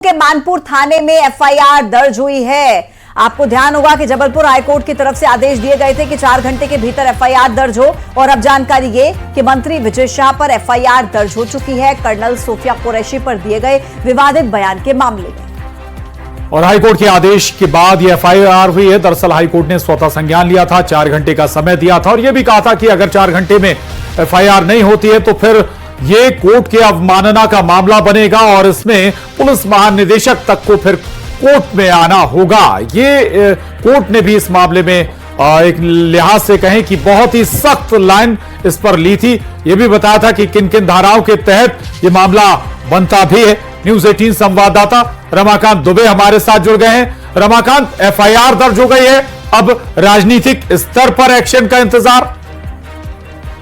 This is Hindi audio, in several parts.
के मानपुर थाने में एफआईआर दर्ज हुई है। आपको ध्यान होगा कि जबलपुर हाईकोर्ट की तरफ से आदेश दिए गए थे कि 4 घंटे के भीतर एफआईआर दर्ज हो, और अब जानकारी ये कि मंत्री विजय शाह पर एफआईआर दर्ज हो चुकी है कर्नल सोफिया कुरैशी पर दिए गए विवादित बयान के मामले में। और हाईकोर्ट के आदेश के बाद ये एफआईआर हुई है। दरअसल हाईकोर्ट ने स्वतः संज्ञान लिया था, 4 घंटे का समय दिया था और यह भी कहा था कि अगर 4 घंटे में एफआईआर नहीं होती है तो फिर ये कोर्ट के अवमानना का मामला बनेगा और इसमें पुलिस महानिदेशक तक को फिर कोर्ट में आना होगा। ये कोर्ट ने भी इस मामले में एक लिहाज से कहें कि बहुत ही सख्त लाइन इस पर ली थी। यह भी बताया था कि किन किन धाराओं के तहत यह मामला बनता भी है। न्यूज 18 संवाददाता रमाकांत दुबे हमारे साथ जुड़ गए हैं। रमाकांत, एफआईआर दर्ज हो गई है, अब राजनीतिक स्तर पर एक्शन का इंतजार।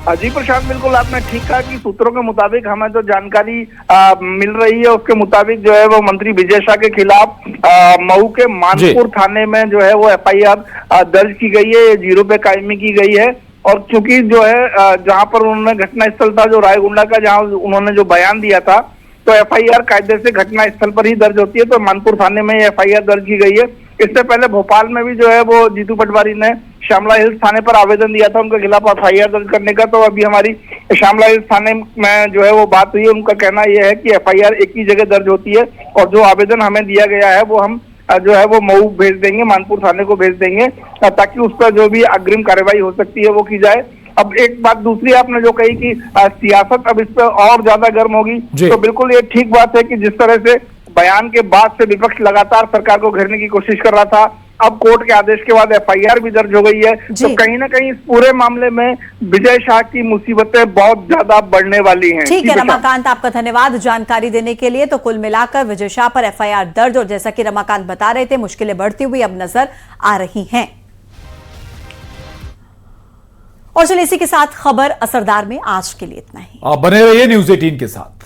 जी प्रशांत, बिल्कुल आपने ठीक कहा कि सूत्रों के मुताबिक हमें जो जानकारी मिल रही है उसके मुताबिक जो है वो मंत्री विजय शाह के खिलाफ मऊ के मानपुर थाने में जो है वो एफआईआर दर्ज की गई है, 0 पे कायमी की गई है। और क्योंकि जो है जहां पर उन्होंने घटना स्थल था जो रायगुंडा का, जहां उन्होंने जो बयान दिया था, तो एफआईआर कायदे से घटना स्थल पर ही दर्ज होती है, तो मानपुर थाने में एफआईआर दर्ज की गई है। इससे पहले भोपाल में भी जो है वो जीतू पटवारी ने श्यामला हिल्स थाने पर आवेदन दिया था उनके खिलाफ एफआईआर दर्ज करने का। तो अभी हमारी श्यामला हिल्स थाने में जो है वो बात हुई है, उनका कहना यह है कि एफआईआर एक ही जगह दर्ज होती है और जो आवेदन हमें दिया गया है वो हम जो है वो मऊ भेज देंगे, मानपुर थाने को भेज देंगे, ताकि उस पर जो भी अग्रिम कार्रवाई हो सकती है वो की जाए। अब एक बात दूसरी आपने जो कही कि सियासत अब इस पर और ज्यादा गर्म होगी, तो बिल्कुल ये ठीक बात है कि जिस तरह से बयान के बाद से विपक्ष लगातार सरकार को घेरने की कोशिश कर रहा था, अब कोर्ट के आदेश के बाद एफआईआर भी दर्ज हो गई है, तो कहीं ना कहीं इस पूरे मामले में विजय शाह की मुसीबतें बहुत ज्यादा बढ़ने वाली हैं। ठीक है रमाकांत, आपका धन्यवाद जानकारी देने के लिए। तो कुल मिलाकर विजय शाह पर एफआईआर दर्ज, और जैसा कि रमाकांत बता रहे थे मुश्किलें बढ़ती हुई अब नजर आ रही हैं। और चलिए इसी के साथ खबर असरदार में आज के लिए इतना ही। आप बने रहिए न्यूज 18 के साथ।